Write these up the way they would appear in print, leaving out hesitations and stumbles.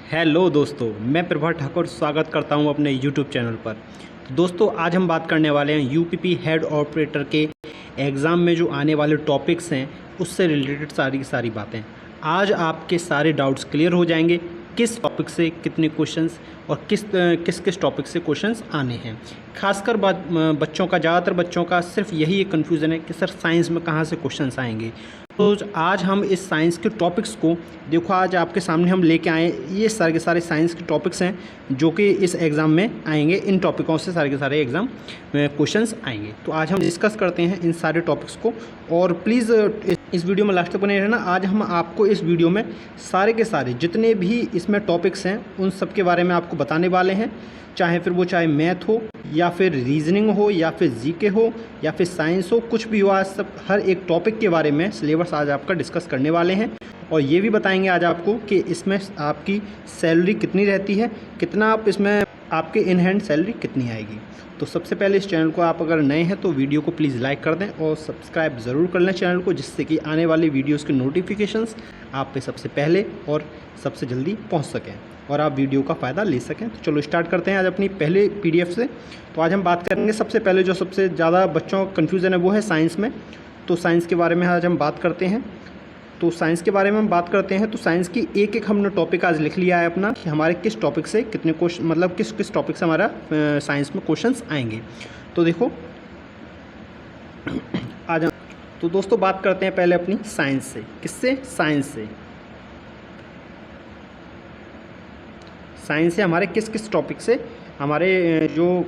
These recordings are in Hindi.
हेलो दोस्तों, मैं प्रभा ठाकुर स्वागत करता हूं अपने यूट्यूब चैनल पर। तो दोस्तों, आज हम बात करने वाले हैं यूपीपी हेड ऑपरेटर के एग्ज़ाम में जो आने वाले टॉपिक्स हैं उससे रिलेटेड सारी की सारी बातें। आज आपके सारे डाउट्स क्लियर हो जाएंगे, किस टॉपिक से कितने क्वेश्चंस और किस टॉपिक से क्वेश्चंस आने हैं। खासकर बच्चों का, ज़्यादातर बच्चों का सिर्फ यही एक कन्फ्यूज़न है कि सर साइंस में कहाँ से क्वेश्चंस आएंगे। तो आज हम इस साइंस के टॉपिक्स को देखो, आज आपके सामने हम लेके आए, ये सारे के सारे साइंस के टॉपिक्स हैं जो कि इस एग्ज़ाम में आएंगे। इन टॉपिकों से सारे के सारे एग्ज़ाम में क्वेश्चंस आएंगे। तो आज हम डिस्कस करते हैं इन सारे टॉपिक्स को, और प्लीज़ इस वीडियो में लास्ट तक बने रहना। आज हम आपको इस वीडियो में सारे के सारे जितने भी इसमें टॉपिक्स हैं उन सब के बारे में आपको बताने वाले हैं, चाहे मैथ हो या फिर रीजनिंग हो या फिर जीके हो या फिर साइंस हो, कुछ भी हो। आज सब हर एक टॉपिक के बारे में सिलेबस आज आपका डिस्कस करने वाले हैं, और ये भी बताएंगे आज आपको कि इसमें आपकी सैलरी कितनी रहती है, कितना आप इसमें आपके इन हैंड सैलरी कितनी आएगी। तो सबसे पहले इस चैनल को आप अगर नए हैं तो वीडियो को प्लीज़ लाइक कर दें और सब्सक्राइब ज़रूर कर लें चैनल को, जिससे कि आने वाली वीडियोस के नोटिफिकेशंस आप पे सबसे पहले और सबसे जल्दी पहुंच सकें और आप वीडियो का फ़ायदा ले सकें। तो चलो स्टार्ट करते हैं आज अपनी पहले पीडीएफ से। तो आज हम बात करेंगे सबसे पहले जो सबसे ज़्यादा बच्चों का कन्फ्यूज़न है वो है साइंस में। तो साइंस के बारे में आज हम बात करते हैं। तो साइंस के बारे में हम बात करते हैं तो साइंस की एक एक हमने टॉपिक आज लिख लिया है अपना, कि हमारे किस टॉपिक से कितने क्वेश्चन, मतलब किस टॉपिक से हमारा साइंस में क्वेश्चंस आएंगे। तो देखो आज तो दोस्तों बात करते हैं पहले अपनी साइंस से। किससे? साइंस से। साइंस से हमारे किस टॉपिक से हमारे जो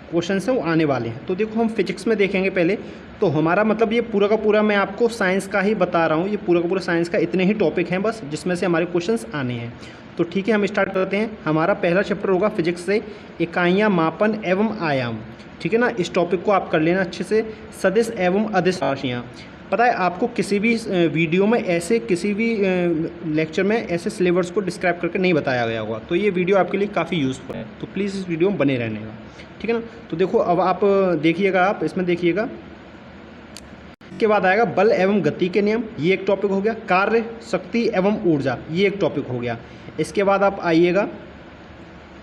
क्वेश्चन हैं वो आने वाले हैं। तो देखो हम फिजिक्स में देखेंगे पहले। तो हमारा मतलब ये पूरा का पूरा मैं आपको साइंस का ही बता रहा हूँ, ये पूरा का पूरा साइंस का इतने ही टॉपिक हैं बस, जिसमें से हमारे क्वेश्चंस आने हैं। तो ठीक है, हम स्टार्ट करते हैं। हमारा पहला चैप्टर होगा फिजिक्स से, इकाइयाँ, मापन एवं आयाम। ठीक है ना, इस टॉपिक को आप कर लेना अच्छे से। सदिश एवं अदिश राशियाँ। पता है आपको किसी भी वीडियो में ऐसे, किसी भी लेक्चर में ऐसे सिलेबस को डिस्क्राइब करके नहीं बताया गया होगा। तो ये वीडियो आपके लिए काफ़ी यूज़फुल है, तो प्लीज़ इस वीडियो में बने रहने का। ठीक है ना। तो देखो अब आप देखिएगा, आप इसमें देखिएगा। इसके बाद आएगा बल एवं गति के नियम, ये एक टॉपिक हो गया। कार्य, शक्ति एवं ऊर्जा, ये एक टॉपिक हो गया। इसके बाद आप आइएगा,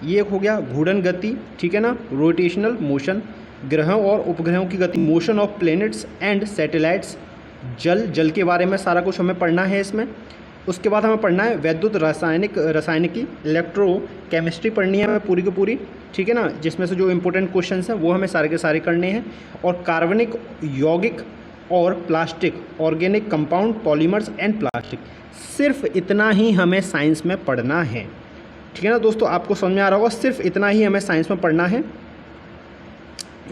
ये एक हो गया घूर्णन गति। ठीक है ना, रोटेशनल मोशन, ग्रहों और उपग्रहों की गति, motion of planets and satellites, जल के बारे में सारा कुछ हमें पढ़ना है इसमें। उसके बाद हमें पढ़ना है वैद्युत रसायनिकी, इलेक्ट्रो केमिस्ट्री पढ़नी है हमें पूरी की पूरी। ठीक है ना, जिसमें से जो इंपॉर्टेंट क्वेश्चंस हैं वो हमें सारे के सारे करने हैं। और कार्बनिक, यौगिक और plastic, organic compound, polymers and plastic, सिर्फ इतना ही हमें साइंस में पढ़ना है। ठीक है ना दोस्तों, आपको समझ में आ रहा होगा, सिर्फ इतना ही हमें साइंस में पढ़ना है।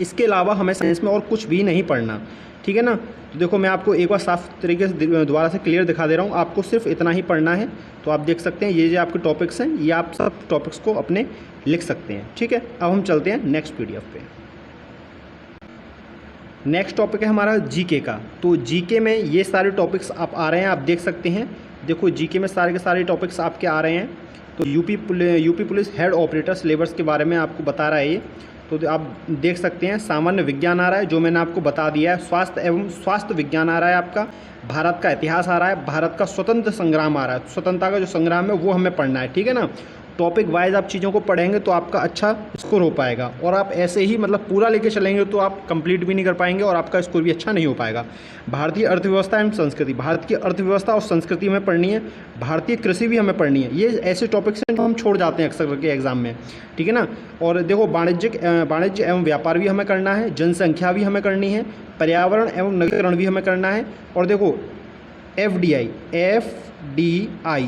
इसके अलावा हमें साइंस में और कुछ भी नहीं पढ़ना। ठीक है ना। तो देखो मैं आपको एक बार साफ तरीके से दोबारा से क्लियर दिखा दे रहा हूँ, आपको सिर्फ इतना ही पढ़ना है। तो आप देख सकते हैं ये जो आपके टॉपिक्स हैं, ये आप सब टॉपिक्स को अपने लिख सकते हैं। ठीक है, अब हम चलते हैं नेक्स्ट पीडीएफ पे। नेक्स्ट टॉपिक है हमारा जीके का। तो जीके में ये सारे टॉपिक्स आप आ रहे हैं, आप देख सकते हैं। देखो जीके में सारे के सारे टॉपिक्स आपके आ रहे हैं। तो UP police head operator syllabus के बारे में आपको बता रहा है ये। तो आप देख सकते हैं सामान्य विज्ञान आ रहा है, जो मैंने आपको बता दिया है। स्वास्थ्य एवं स्वास्थ्य विज्ञान आ रहा है आपका। भारत का इतिहास आ रहा है। भारत का स्वतंत्र संग्राम आ रहा है, स्वतंत्रता का जो संग्राम है वो हमें पढ़ना है। ठीक है ना। टॉपिक वाइज आप चीज़ों को पढ़ेंगे तो आपका अच्छा स्कोर हो पाएगा, और आप ऐसे ही मतलब पूरा लेके चलेंगे तो आप कंप्लीट भी नहीं कर पाएंगे और आपका स्कोर भी अच्छा नहीं हो पाएगा। भारतीय अर्थव्यवस्था एवं संस्कृति, भारत की अर्थव्यवस्था और संस्कृति हमें पढ़नी है। भारतीय कृषि भी हमें पढ़नी है। ये ऐसे टॉपिक्स हैं जो हम छोड़ जाते हैं अक्सर करके एग्जाम में। ठीक है ना। और देखो वाणिज्य एवं व्यापार भी हमें करना है, जनसंख्या भी हमें करनी है, पर्यावरण एवं नवीकरण भी हमें करना है। और देखो FDI,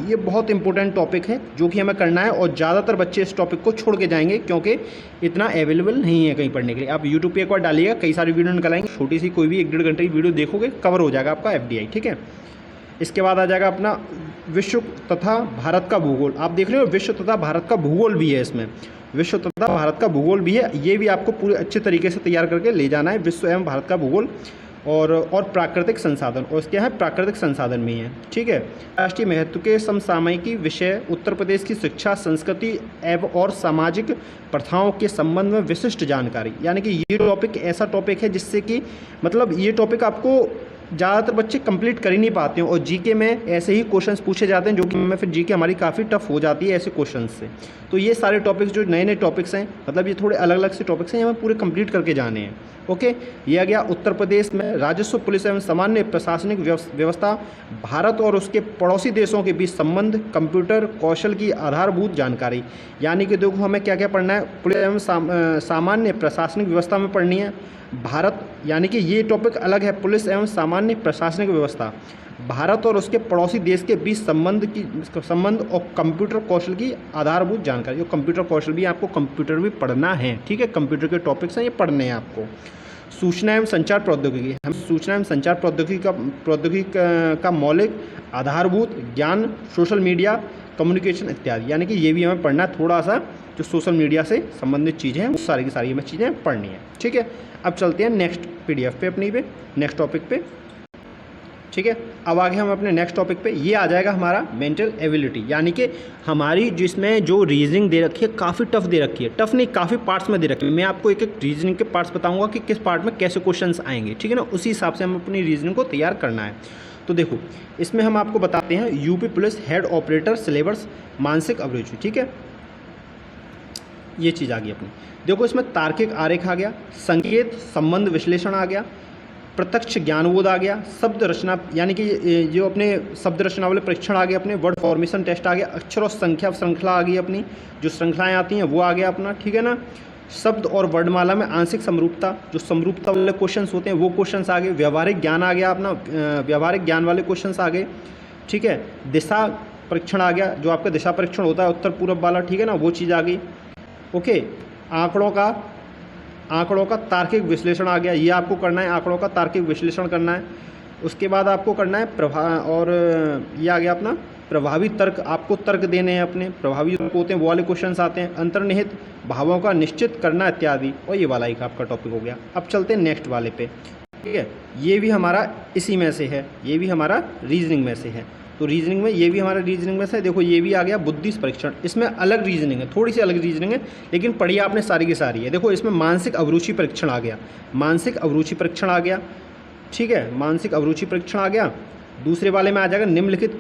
ये बहुत इंपॉर्टेंट टॉपिक है जो कि हमें करना है, और ज़्यादातर बच्चे इस टॉपिक को छोड़ के जाएंगे क्योंकि इतना अवेलेबल नहीं है कहीं पढ़ने के लिए। आप यूट्यूब पे एक बार डालिएगा, कई सारी वीडियो निकल आएंगे, छोटी सी कोई भी 1-1.5 घंटे की वीडियो देखोगे कवर हो जाएगा आपका FDI। ठीक है। इसके बाद आ जाएगा अपना विश्व तथा भारत का भूगोल। आप देख रहे हो विश्व तथा भारत का भूगोल भी है इसमें, विश्व तथा भारत का भूगोल भी है। ये भी आपको पूरे अच्छे तरीके से तैयार करके ले जाना है, विश्व एवं भारत का भूगोल। और प्राकृतिक संसाधन, और इसके यहाँ प्राकृतिक संसाधन भी हैं। ठीक है। राष्ट्रीय महत्व के समसामयिकी विषय, उत्तर प्रदेश की शिक्षा, संस्कृति एवं और सामाजिक प्रथाओं के संबंध में विशिष्ट जानकारी। यानी कि ये टॉपिक ऐसा टॉपिक है जिससे कि मतलब ये टॉपिक आपको ज़्यादातर बच्चे कंप्लीट कर ही नहीं पाते हैं और जीके में ऐसे ही क्वेश्चंस पूछे जाते हैं जो कि हमें फिर जीके हमारी काफ़ी टफ हो जाती है ऐसे क्वेश्चंस से। तो ये सारे टॉपिक्स जो नए नए टॉपिक्स हैं, मतलब ये थोड़े अलग अलग से टॉपिक्स हैं, हमें पूरे कंप्लीट करके जाने हैं। ओके, ये आ गया उत्तर प्रदेश में राजस्व, पुलिस एवं सामान्य प्रशासनिक व्यवस्था, भारत और उसके पड़ोसी देशों के बीच संबंध, कंप्यूटर कौशल की आधारभूत जानकारी। यानी कि देखो हमें क्या क्या पढ़ना है, पुलिस एवं सामान्य प्रशासनिक व्यवस्था में पढ़नी है भारत, यानी कि ये टॉपिक अलग है, पुलिस एवं सामान्य प्रशासनिक व्यवस्था, भारत और उसके पड़ोसी देश के बीच संबंध और कंप्यूटर कौशल की आधारभूत जानकारी। और कंप्यूटर कौशल भी आपको कंप्यूटर भी पढ़ना है, ठीक है, कंप्यूटर के टॉपिक्स हैं ये पढ़ने हैं आपको। सूचना एवं संचार प्रौद्योगिकी, हम सूचना एवं संचार प्रौद्योगिकी का मौलिक आधारभूत ज्ञान, सोशल मीडिया, कम्युनिकेशन इत्यादि, यानी कि ये भी हमें पढ़ना है थोड़ा सा, जो सोशल मीडिया से संबंधित चीज़ें हैं वो सारी की सारी हमें चीज़ें पढ़नी है, ठीक है। अब चलते हैं नेक्स्ट PDF पे, अपनी पे नेक्स्ट टॉपिक पे, ठीक है। अब आगे हम अपने नेक्स्ट टॉपिक पे, ये आ जाएगा हमारा मेंटल एबिलिटी, यानी कि हमारी जिसमें जो रीजनिंग दे रखी है काफ़ी टफ दे रखी है, टफ नहीं काफ़ी पार्ट्स में दे रखी है। मैं आपको एक एक रीजनिंग के पार्ट्स बताऊंगा कि किस पार्ट में कैसे क्वेश्चंस आएंगे, ठीक है ना, उसी हिसाब से हम अपनी रीजनिंग को तैयार करना है। तो देखो इसमें हम आपको बताते हैं UP police head operator syllabus, मानसिक अभिरुचि, ठीक है, ये चीज़ आ गई अपनी। देखो इसमें तार्किक आरेख आ गया, संकेत संबंध विश्लेषण आ गया, प्रत्यक्ष ज्ञानबोध आ गया, शब्द रचना, यानी कि जो अपने शब्द रचना वाले परीक्षण आ गए अपने, वर्ड फॉर्मेशन टेस्ट आ गया, अक्षर और संख्या श्रृंखला आ गई अपनी, जो श्रृंखलाएं आती हैं वो आ गया अपना, ठीक है ना। शब्द और वर्णमाला में आंशिक समरूपता, जो समरूपता वाले क्वेश्चंस होते हैं वो क्वेश्चंस आ गए। व्यवहारिक ज्ञान आ गया अपना, व्यवहारिक ज्ञान वाले क्वेश्चंस आ गए, ठीक है। दिशा परीक्षण आ गया, जो आपका दिशा परीक्षण होता है उत्तर पूर्व वाला, ठीक है ना, वो चीज़ आ गई। ओके, आंकड़ों का तार्किक विश्लेषण आ गया, ये आपको करना है, आंकड़ों का तार्किक विश्लेषण करना है। उसके बाद आपको करना है और ये आ गया अपना प्रभावी तर्क, आपको तर्क देने हैं अपने, प्रभावी होते हैं वो वाले क्वेश्चंस आते हैं, अंतर्निहित भावों का निश्चित करना इत्यादि, और ये वाला एक आपका टॉपिक हो गया। अब चलते हैं नेक्स्ट वाले पे, ठीक है, ये भी हमारा इसी में से है, ये भी हमारा रीजनिंग में से है। तो रीजनिंग में ये भी हमारा रीजनिंग में से, देखो ये भी आ गया बुद्धि परीक्षण, इसमें अलग रीजनिंग है, थोड़ी सी अलग रीजनिंग है, लेकिन पढ़िए आपने सारी की सारी है। देखो इसमें मानसिक अभिरुचि परीक्षण आ गया, मानसिक अभिरुचि परीक्षण आ गया, ठीक है, मानसिक अभिरुचि परीक्षण आ गया। दूसरे वाले में आ जाएगा निम्नलिखित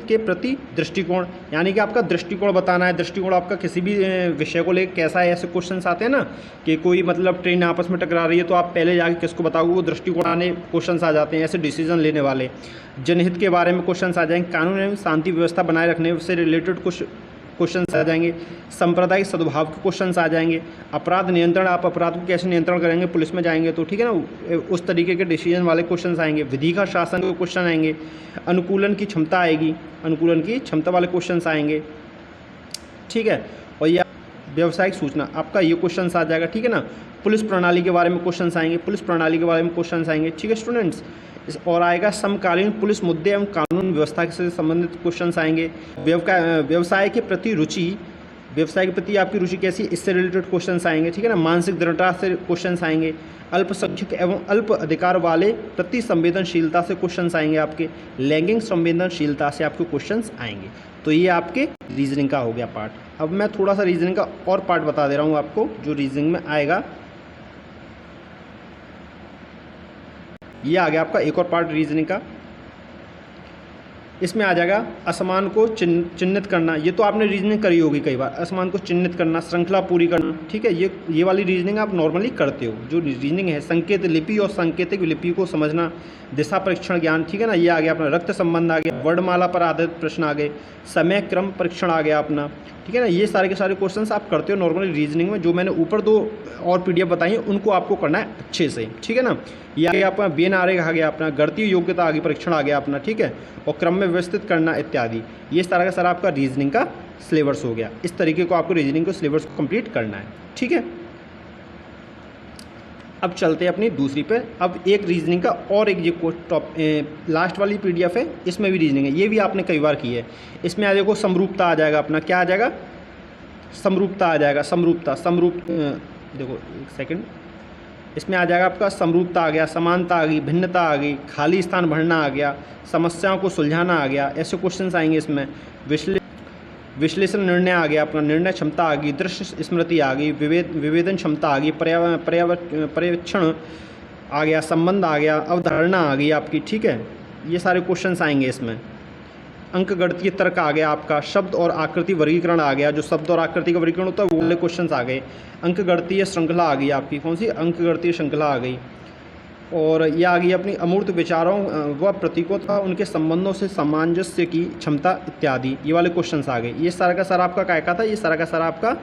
के प्रति दृष्टिकोण, यानी कि आपका दृष्टिकोण बताना है, दृष्टिकोण आपका किसी भी विषय को लेकर कैसा है। ऐसे क्वेश्चंस आते हैं ना कि कोई मतलब ट्रेन आपस में टकरा रही है तो आप पहले जाके किसको बताओगे, वो दृष्टिकोण आने क्वेश्चंस आ जाते हैं, ऐसे डिसीजन लेने वाले। जनहित के बारे में क्वेश्चंस आ जाएंगे, कानून एवं शांति व्यवस्था बनाए रखने से रिलेटेड कुछ क्वेश्चंस आ जाएंगे, सांप्रदायिक सद्भाव के क्वेश्चंस आ जाएंगे, अपराध नियंत्रण, आप अपराध को कैसे नियंत्रण करेंगे पुलिस में जाएंगे तो, ठीक है ना, उस तरीके के डिसीजन वाले क्वेश्चंस आएंगे, विधि का शासन के क्वेश्चन आएंगे, अनुकूलन की क्षमता आएगी, अनुकूलन की क्षमता वाले क्वेश्चंस आएंगे, ठीक है। और यह व्यावसायिक सूचना आपका ये क्वेश्चंस आ जाएगा, ठीक है ना। पुलिस प्रणाली के बारे में क्वेश्चंस आएंगे, पुलिस प्रणाली के बारे में क्वेश्चंस आएंगे, ठीक है स्टूडेंट्स। और आएगा समकालीन पुलिस मुद्दे एवं कानून व्यवस्था से संबंधित क्वेश्चंस आएंगे। व्यवसाय के प्रति रुचि, व्यवसाय के प्रति आपकी रुचि कैसी है, इससे रिलेटेड क्वेश्चंस आएंगे, ठीक है ना। मानसिक दृढ़ता से क्वेश्चंस आएंगे, अल्पसंख्यक एवं अल्प अधिकार वाले प्रति संवेदनशीलता से क्वेश्चंस आएंगे आपके, लैंगिक संवेदनशीलता से आपके क्वेश्चंस आएंगे। तो ये आपके रीजनिंग का हो गया पार्ट। अब मैं थोड़ा सा रीजनिंग का और पार्ट बता दे रहा हूँ आपको जो रीजनिंग में आएगा। ये आ गया आपका एक और पार्ट रीजनिंग का, इसमें आ जाएगा असमान को चिन्हित करना। ये तो आपने रीजनिंग करी होगी कई बार, असमान को चिन्हित करना, श्रृंखला पूरी करना, ठीक है। ये वाली रीजनिंग आप नॉर्मली करते हो। जो रीजनिंग है संकेत लिपि और सांकेतिक लिपि को समझना, दिशा परीक्षण ज्ञान, ठीक है ना, ये आ गया अपना। रक्त संबंध आ गया, वर्णमाला पर आधारित प्रश्न आ गए, समय क्रम परीक्षण आ गया अपना, ठीक है ना। ये सारे के सारे क्वेश्चंस आप करते हो नॉर्मली रीजनिंग में। जो मैंने ऊपर दो और PDF बताई है उनको आपको करना है अच्छे से, ठीक है ना। ये आ गया अपना बेन आरेख आ गया अपना, गणितीय योग्यता आ गई, परीक्षण आ गया अपना, ठीक है, और क्रम में व्यवस्थित करना इत्यादि। ये सारा का सारा आपका रीजनिंग का सिलेबस हो गया। इस तरीके को आपको रीजनिंग को सिलेबस को कंप्लीट करना है, ठीक है। अब चलते हैं अपनी दूसरी पे। अब एक रीजनिंग का और एक ये लास्ट वाली PDF है, इसमें भी रीजनिंग है, ये भी आपने कई बार की है। इसमें आ देखो समरूपता आ जाएगा अपना, क्या आ जाएगा, समरूपता आ जाएगा, देखो एक सेकंड, इसमें आ जाएगा आपका समरूपता आ गया, समानता आ गई, भिन्नता आ गई, खाली स्थान भरना आ गया, समस्याओं को सुलझाना आ गया, ऐसे क्वेश्चंस आएंगे इसमें। विश्लेषण निर्णय आ गया अपना, निर्णय क्षमता आ गई, दृश्य स्मृति आ गई, विवेदन क्षमता आ गई, पर्यवेक्षण आ गया, संबंध आ गया, अवधारणा आ गई आपकी, ठीक है, ये सारे क्वेश्चंस आएंगे इसमें। अंक गणितीय तर्क आ गया आपका, शब्द और आकृति वर्गीकरण आ गया, जो शब्द और आकृति का वर्गीकरण होता है वो वाले क्वेश्चंस आ गए। अंक गणितीय श्रृंखला आ गई आपकी, कौन सी? अंक गणितीय श्रृंखला आ गई। और ये आ गई अपनी अमूर्त विचारों व प्रतीकों तथा उनके संबंधों से सामंजस्य की क्षमता इत्यादि, ये वाले क्वेश्चंस आ गए। ये सारा का सारा आपका क्या था? ये सारा का सारा आपका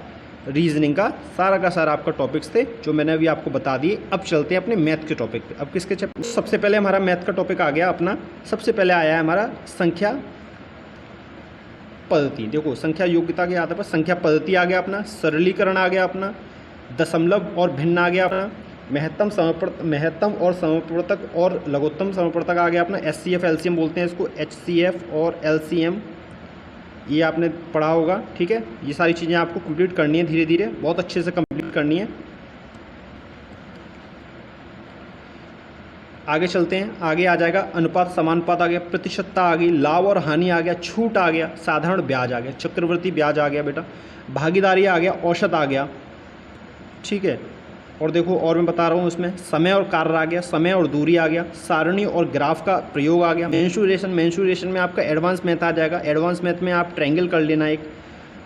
रीजनिंग का सारा का सारा आपका टॉपिक्स थे जो मैंने अभी आपको बता दिए। अब चलते हैं अपने मैथ के टॉपिक पे। अब किसके सबसे पहले हमारा मैथ का टॉपिक आ गया अपना, सबसे पहले आया है हमारा संख्या पद्धति। देखो, संख्या योग्यता के आधार पर संख्या पद्धति आ गया अपना, सरलीकरण आ गया अपना, दशमलव और भिन्न आ गया अपना, महत्तम और समप्रवर्तक और लघुत्तम समप्रवर्तक आ गया अपना, HCF LCM बोलते हैं इसको, HCF और LCM, ये आपने पढ़ा होगा, ठीक है। ये सारी चीज़ें आपको कंप्लीट करनी है, धीरे धीरे बहुत अच्छे से कंप्लीट करनी है। आगे चलते हैं, आगे आ जाएगा अनुपात समानुपात आ गया, प्रतिशतता आ गई, लाभ और हानि आ गया, छूट आ गया, साधारण ब्याज आ गया, चक्रवृद्धि ब्याज आ गया बेटा, भागीदारी आ गया, औसत आ गया, ठीक है। और देखो, और मैं बता रहा हूँ इसमें समय और कार्य आ गया, समय और दूरी आ गया, सारणी और ग्राफ का प्रयोग आ गया, मेंसुरेशन में आपका एडवांस मैथ आ जाएगा। एडवांस मैथ में आप ट्रायंगल कर लेना, एक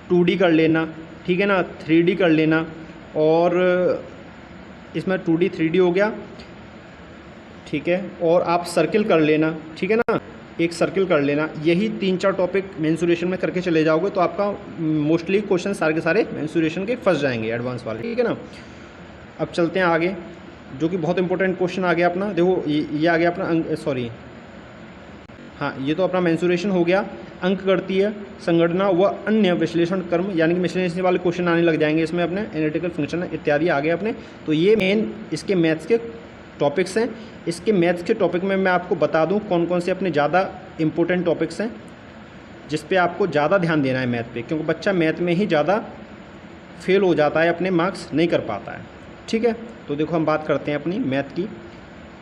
2D कर लेना, ठीक है ना, 3D कर लेना, और इसमें 2D 3D हो गया, ठीक है, और आप सर्किल कर लेना, ठीक है ना, एक सर्किल कर लेना। यही 3-4 टॉपिक मेंसुरेशन में करके चले जाओगे तो आपका मोस्टली क्वेश्चन सारे के सारे मेंसुरेशन के फंस जाएंगे, एडवांस वाले, ठीक है ना। अब चलते हैं आगे, जो कि बहुत इंपॉर्टेंट क्वेश्चन आ गया अपना। देखो, ये आ गया अपना सॉरी, हाँ, ये तो अपना मेंसुरेशन हो गया। अंक गणितीय संगणना व अन्य विश्लेषण कर्म, यानी कि विश्लेषण वाले क्वेश्चन आने लग जाएंगे इसमें अपने, एनालिटिकल फंक्शन इत्यादि आ गए अपने। तो ये मेन इसके मैथ्स के टॉपिक्स हैं। इसके मैथ्स के टॉपिक में मैं आपको बता दूं कौन कौन से अपने ज़्यादा इंपॉर्टेंट टॉपिक्स हैं जिस पे आपको ज़्यादा ध्यान देना है मैथ पे, क्योंकि बच्चा मैथ में ही ज़्यादा फेल हो जाता है, अपने मार्क्स नहीं कर पाता है, ठीक है। तो देखो, हम बात करते हैं अपनी मैथ की।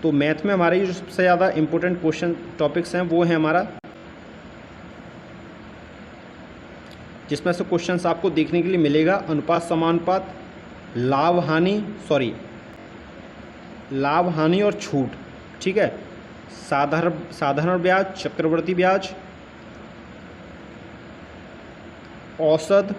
तो मैथ में हमारे जो सबसे ज़्यादा इंपॉर्टेंट क्वेश्चन टॉपिक्स हैं वो है हमारा, जिसमें से क्वेश्चंस आपको देखने के लिए मिलेगा अनुपात समानुपात, लाभ हानि और छूट, ठीक है, साधारण ब्याज, चक्रवृद्धि ब्याज, औसत,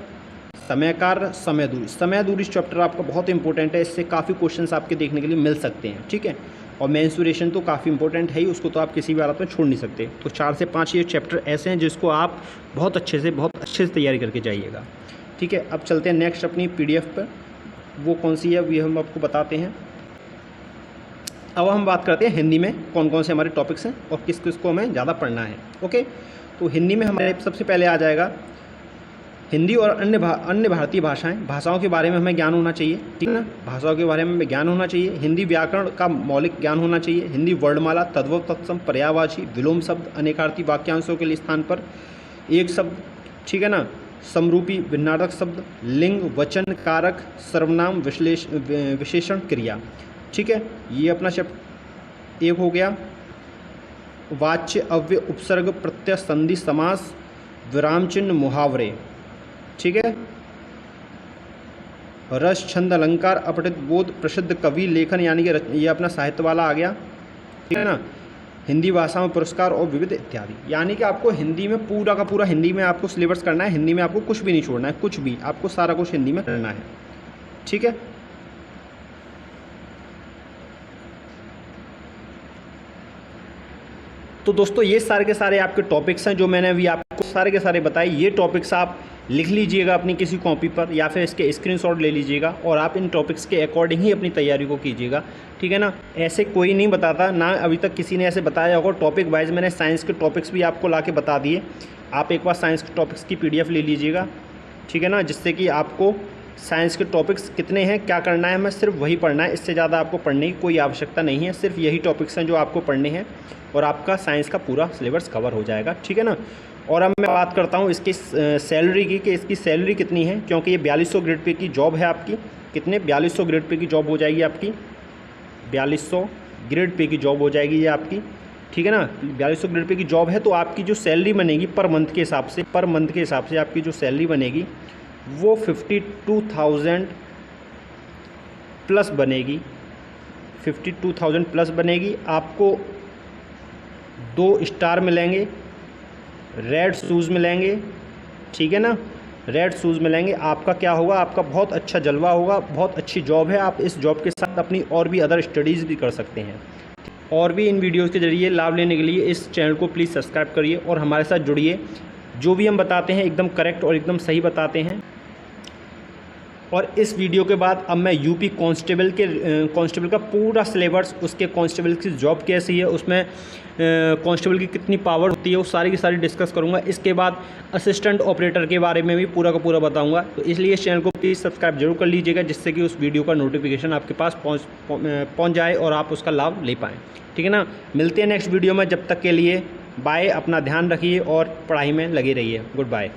समय कार्य, समय दूरी चैप्टर आपका बहुत इंपॉर्टेंट है। इससे काफ़ी क्वेश्चंस आपके देखने के लिए मिल सकते हैं, ठीक है। और मेंसुरेशन तो काफ़ी इंपॉर्टेंट है ही, उसको तो आप किसी भी हालत में छोड़ नहीं सकते। तो 4 से 5 ये चैप्टर ऐसे हैं जिसको आप बहुत अच्छे से तैयारी करके जाइएगा, ठीक है। अब चलते हैं नेक्स्ट अपनी PDF पर, वो कौन सी है ये हम आपको बताते हैं। अब हम बात करते हैं हिंदी में कौन कौन से हमारे टॉपिक्स हैं और किस किस को हमें ज़्यादा पढ़ना है, ओके। तो हिंदी में हमारे सबसे पहले आ जाएगा हिंदी और अन्य भारतीय भाषाओं के बारे में हमें ज्ञान होना चाहिए, ठीक है ना, भाषाओं के बारे में हमें ज्ञान होना चाहिए। हिंदी व्याकरण का मौलिक ज्ञान होना चाहिए। हिंदी वर्णमाला, तद्भव, तत्सम, पर्यायवाची, विलोम शब्द, अनेकार्थी वाक्यांशों के लिए स्थान पर एक शब्द, ठीक है ना, समरूपी भिन्नार्थक शब्द, लिंग, वचन, कारक, सर्वनाम, विशेषण, क्रिया, ठीक है। ये अपना शब्द एक हो गया। वाच्य, अव्यय, उपसर्ग, प्रत्यय, संधि, समास, विराम चिन्ह, मुहावरे, ठीक है। रस, छंद, अलंकार, अपठित, बोध, प्रसिद्ध कवि, लेखन, यानी कि ये अपना साहित्य वाला आ गया, ठीक है ना। हिंदी भाषा में पुरस्कार और विविध इत्यादि, यानी कि आपको हिंदी में पूरा का पूरा हिंदी में आपको सिलेबस करना है। हिंदी में आपको कुछ भी नहीं छोड़ना है, कुछ भी, आपको सारा कुछ हिंदी में करना है, ठीक है। तो दोस्तों, ये सारे के सारे आपके टॉपिक्स हैं जो मैंने अभी आपको सारे के सारे बताए। ये टॉपिक्स आप लिख लीजिएगा अपनी किसी कॉपी पर या फिर इसके स्क्रीनशॉट ले लीजिएगा और आप इन टॉपिक्स के अकॉर्डिंग ही अपनी तैयारी को कीजिएगा, ठीक है ना। ऐसे कोई नहीं बताता, ना अभी तक किसी ने ऐसे बताया होगा। टॉपिक वाइज मैंने साइंस के टॉपिक्स भी आपको ला के बता दिए। आप एक बार साइंस के टॉपिक्स की PDF ले लीजिएगा, ठीक है ना, जिससे कि आपको साइंस के टॉपिक्स कितने हैं, क्या करना है, हमें सिर्फ वही पढ़ना है। इससे ज़्यादा आपको पढ़ने की कोई आवश्यकता नहीं है। सिर्फ यही टॉपिक्स हैं जो आपको पढ़ने हैं और आपका साइंस का पूरा सिलेबस कवर हो जाएगा, ठीक है ना। और अब मैं बात करता हूँ इसकी सैलरी की, कि इसकी सैलरी कितनी है, क्योंकि ये 4200 ग्रेड पे की जॉब है आपकी। कितने? 4200 ग्रेड पे की जॉब हो जाएगी आपकी, 4200 ग्रेड पे की जॉब हो जाएगी ये आपकी, ठीक है ना। 4200 ग्रेड पे की जॉब है तो आपकी जो सैलरी बनेगी पर मंथ के हिसाब से आपकी जो सैलरी बनेगी वो 52,000 प्लस बनेगी, 52,000 प्लस बनेगी। आपको 2 स्टार मिलेंगे, रेड शूज़ मिलेंगे, ठीक है ना, रेड शूज़ मिलेंगे। आपका क्या होगा, आपका बहुत अच्छा जलवा होगा, बहुत अच्छी जॉब है। आप इस जॉब के साथ अपनी और भी अदर स्टडीज़ भी कर सकते हैं। और भी इन वीडियोज़ के ज़रिए लाभ लेने के लिए इस चैनल को प्लीज़ सब्सक्राइब करिए और हमारे साथ जुड़िए। जो भी हम बताते हैं एकदम करेक्ट और एकदम सही बताते हैं। और इस वीडियो के बाद अब मैं यूपी कांस्टेबल का पूरा सिलेबस, उसके कांस्टेबल की जॉब कैसी है, उसमें कांस्टेबल की कितनी पावर होती है, वो सारी की सारी डिस्कस करूंगा। इसके बाद असिस्टेंट ऑपरेटर के बारे में भी पूरा का पूरा बताऊंगा। तो इसलिए इस चैनल को प्लीज़ सब्सक्राइब जरूर कर लीजिएगा, जिससे कि उस वीडियो का नोटिफिकेशन आपके पास पहुँच जाए और आप उसका लाभ ले पाएँ। ठीक है ना। मिलते हैं नेक्स्ट वीडियो में, जब तक के लिए बाय। अपना ध्यान रखिए और पढ़ाई में लगे रहिए। Good bye.